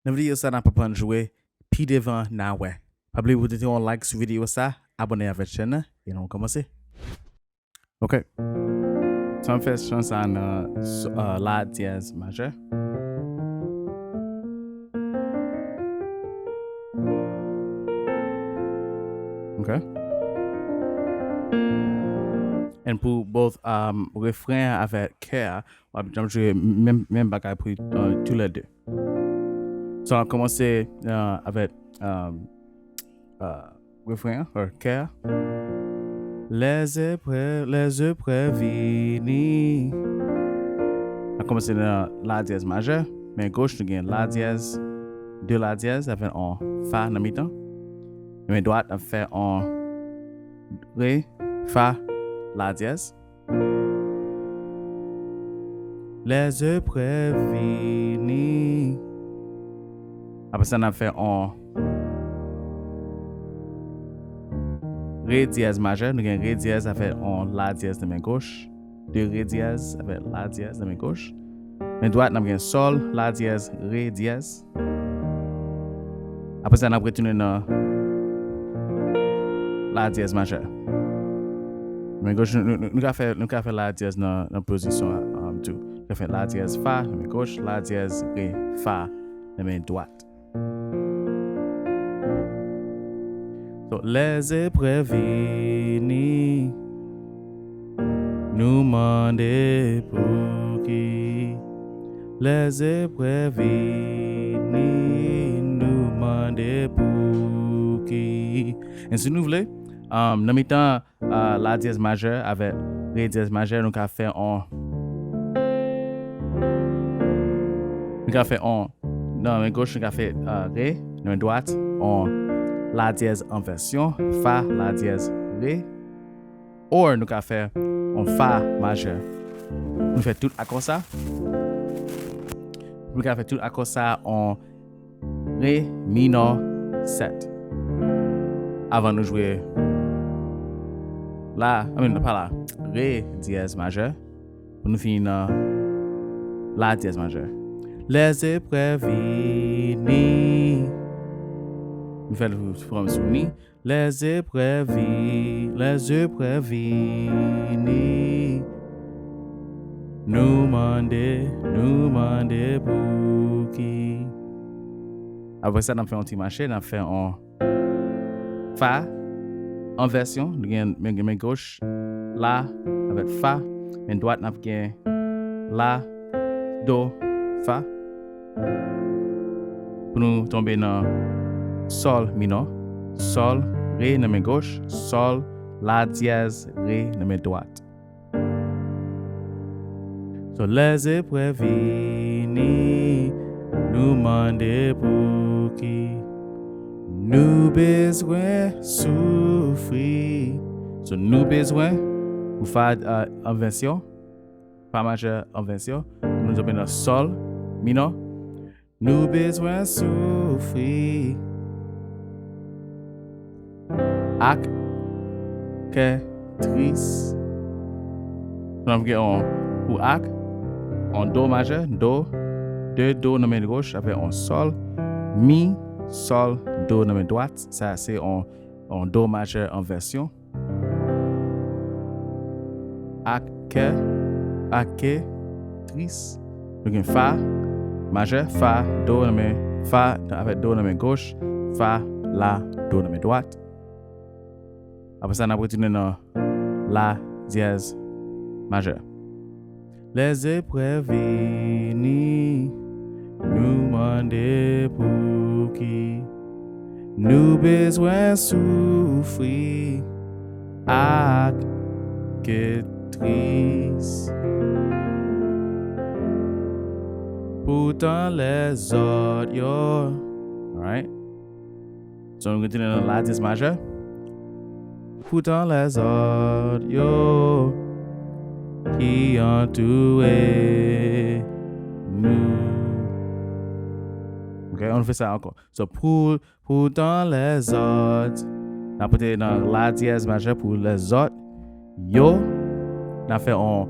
Dans la vidéo, ça n'a pas jouer Pi Devan Na We. Pas oublier de vous like sur vidéo ça, abonnez à votre chaîne et on commence. Ok. Ça me fait chance en la dièse majeur. Ok. Et pour both refrain avec cœur, on va jouer même bagaille pour tous les deux. So, on va commencer avec refrain, cœur. Les épreuves finies. On va commencer dans la dièse majeur. Main gauche, nous avons la dièse, deux la dièse avec un fa dans mi-temps. Main droite, on fait un ré, fa, la dièse. Les épreuves finies. Après ça, on a fait un ré dièse majeur. Nous avons ré dièse avec un la dièse de main gauche. Deux ré dièse avec la dièse de main gauche. Main droite, nous avons sol, la dièse, ré dièse. Après ça, on a retourné dans la dièse majeur. Main gauche, nous avons fait la dièse dans la position tout. Nous avons fait la dièse fa, la main gauche, la dièse, ré, fa, la main droite. So, les épreuves finies, nous demandons pour qui. Les épreuves finies, nous demandons pour qui. Et si nous voulons, dans le temps la dièse majeure avec ré dièse majeure, nous avons fait un. Nous avons fait un. Dans la gauche, nous avons fait ré, dans la droite, on la dièse inversion, fa, la dièse, ré. Ou nous avons fait un fa majeur. Nous faisons tout à cause ça. Nous avons fait tout à cause ça en ré mineur 7. Avant de jouer là, pas là, ré dièse majeur. Pour nous finir la dièse majeur. Les épreuves finies. Nous faisons le forme sur mi. Les épreuves finies. Nous demandons pour qui. Après ça, on fait un petit marché, on fait un fa en version. Nous avons main gauche, la avec fa. Main droite, nous avons la, do, fa. Pour nous tomber dans sol mineur, sol, ré dans main gauche, sol, la dièse, ré dans main droite. So, les épreuves finies, nous demandons pour qui. Nous besoin souffrir. So, nous besoin, pour faire inversion, fa majeur inversion, nous sommes dans sol mineur. Nous besoin souffrir. Ak, que, triste. Nous avons pour ak, en do majeur, do, deux do dans main gauche avec un sol, mi, sol, do dans main droite. Ça, c'est en do majeur en version. Ak, que, triste. Nous avons fa majeur, fa, do dans main, fa avec do dans main gauche, fa, la, do dans main droite. Après ça, on a retourné dans la dièse majeur. Les épreuves finies, nous demandons pour qui. Nous besoin souffrir, ak, que triste. Pourtant les autres, yo. Alright? So, nous continuons dans la dièse majeure. Pourtant les autres, yo, qui ont tué nous. Ok, on fait ça encore. So, pourtant les autres, on a peut-être dans la dièse majeure pour les autres, yo, on a fait un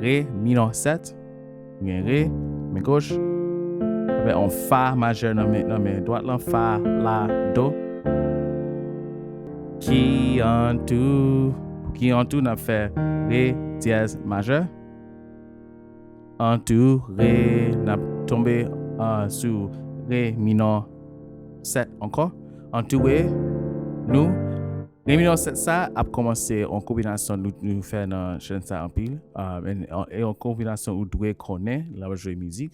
ré mineur 7, un ré, main gauche, avec un fa majeur dans mes droite là, fa, la, do. Qui en tout n'a fait ré dièse majeur. En tout, ré n'a tombé sur ré mineur 7 encore. En tout, nous, ré mineur 7 ça a commencé en combinaison nous faire dans chante ça en pile et en combinaison où doit konnen la jouer musique.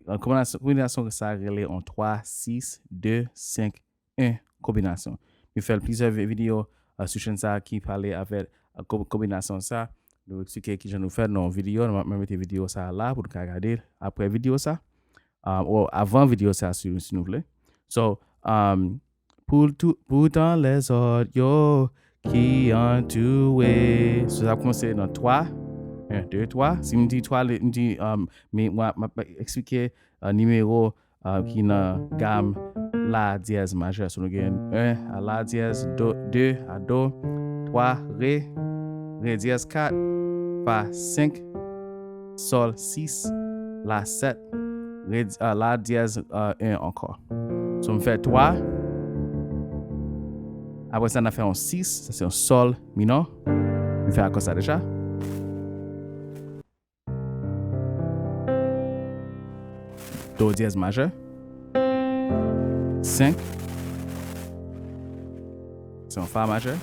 En combinaison que ça relève en 3 6 2 5 1 combinaison. Nous faisons plusieurs vidéos sur chante ça qui parlait avec combinaison ça. Nous expliquer qui je nous faire dans vidéo, nous mettre mettre vidéo ça là pour regarder après vidéo ça ou avant vidéo ça si nous voulez. So pourtant les autres yo qui ont tué. So ça commence dans 3 1 2 3. Si me dit 3 me dit mais moi expliquer numéro qui dans gamme la dièse majeur. So nous gagne 1 à la dièse, 2 à do, 3 ré dièse 4, fa 5, sol 6, la 7, la dièse 1 encore. So, on fait 3. Après ça, on a fait un 6, ça c'est un sol mineur. On fait comme ça déjà. Do dièse majeur. 5. C'est un fa majeur.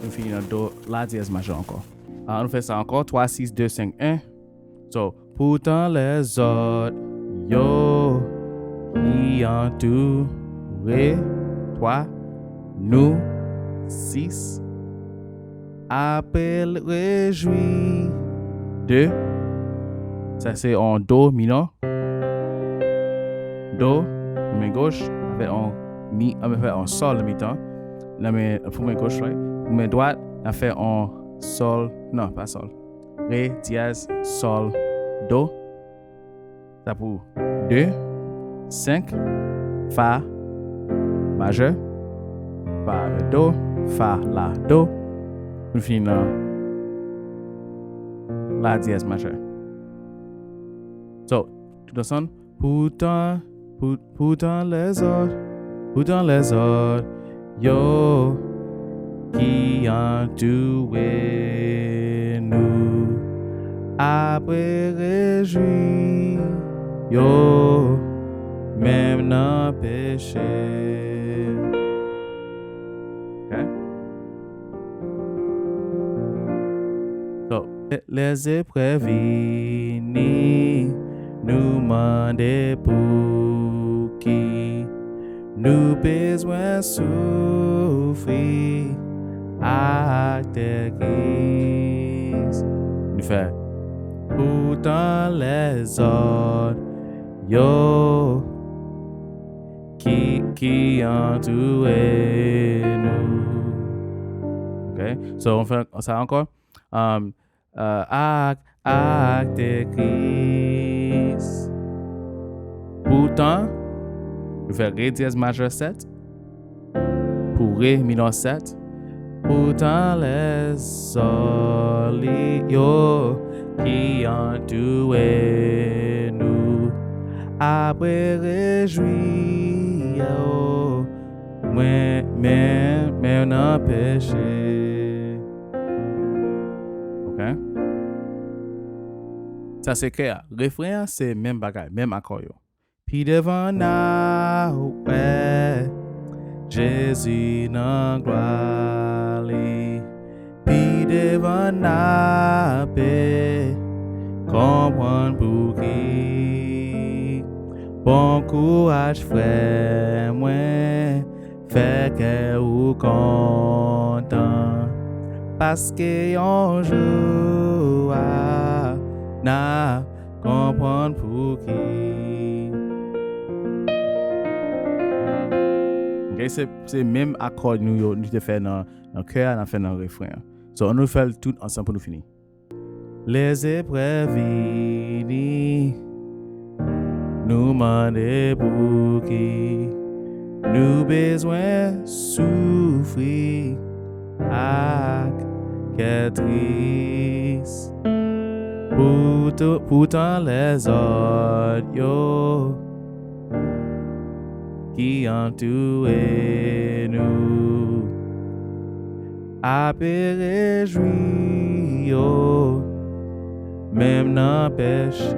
On finit dans do, la dièse majeur encore. On fait ça encore. 3, 6, 2, 5, 1. So, pourtant les autres, yo, qui ont tout, ré, 3, nous, 6, appelle, réjouis, 2. Ça c'est en do mineur. Do, main gauche, avec un sol mi-temps. La main gauche, right? Main droite, on fait un sol, non, pas sol. Ré, dièse, sol, do. Ça pour 2, 5, fa, majeur, fa avec do, fa, la, do. On finit dans la dièse majeur. So, tout ensemble, pourtant les autres, yo, qui ont tué nous, après réjouis, yo, même dans péché. Okay? So, les épreuves venues, nous mandent pour qui nous besoin souffrir à tes Christ. Nous fait pourtant les autres, yo, qui ont tué nous. Okay, so on fait ça encore. Acte Christ. Pourtant, nous faisons ré dièse majeur 7 pour ré mineur 7. Pourtant les solios qui ont tué nous, après réjouis, mais non péché. Ok? Ça c'est clair. Refrain c'est même bagage, même accord. Pi Devan Na We, Jésus nan gloire. Pi Devan Na We, comprendre pour qui. Bon courage frère, mwen, fait que ou content. Parce que un jour, na comprendre pour qui. Okay, c'est même accord nous te fait dans le cœur, on fait dans le refrain. So on nous fait tout ensemble pour nous finir. Les épreuves venues, nous mandent pour qui nous besoin souffrir avec quel triste. Pourtant les autres yo qui entourent nous apre réjoui yo même dans péché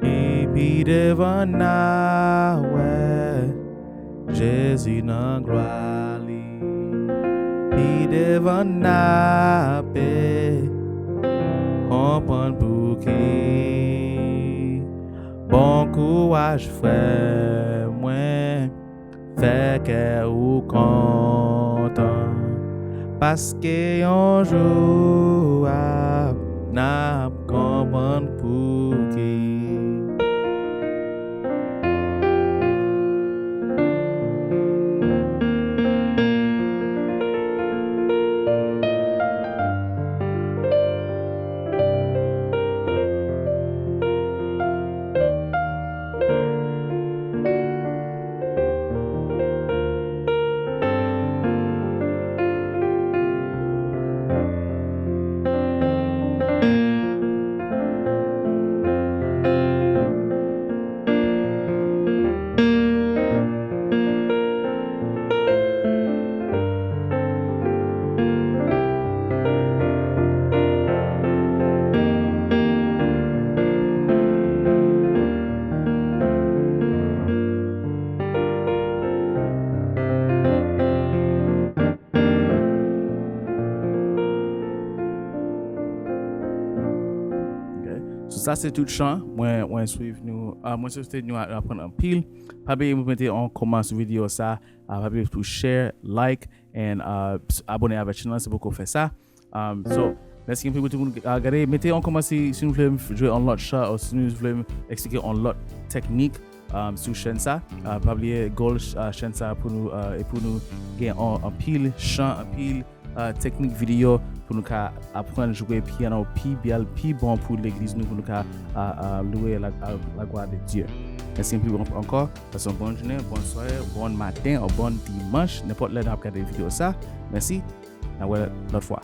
et puis devant na we Jésus dans gloire li Pi Devan Na We comprendre pour qui bon courage frère mwen fait que ou content parce que un jour n'a comprendre pour qui Ça c'est tout chant moi Swiv nous moi souhaite nous apprendre un pile pas oublier de mettre en commentaire sur vidéo ça pas oublier to share like and abonner à la chaîne c'est beaucoup faire ça so merci pour tout le monde regarder mettez en commentaire si vous voulez jouer en lot chat ou si vous voulez expliquer en lot technique sur chaîne ça pas oublier goal chaîne ça pour nous et pour nous gagner un pile chant un pile technique vidéo pour nous apprendre à jouer piano pi bon pour l'église nous pour nous louer la gloire de Dieu. Merci encore, passez une bonne journée, bonne soirée, bon matin ou bon dimanche, n'importe l'heure de regarder la vidéo ça. Merci, à l'autre fois.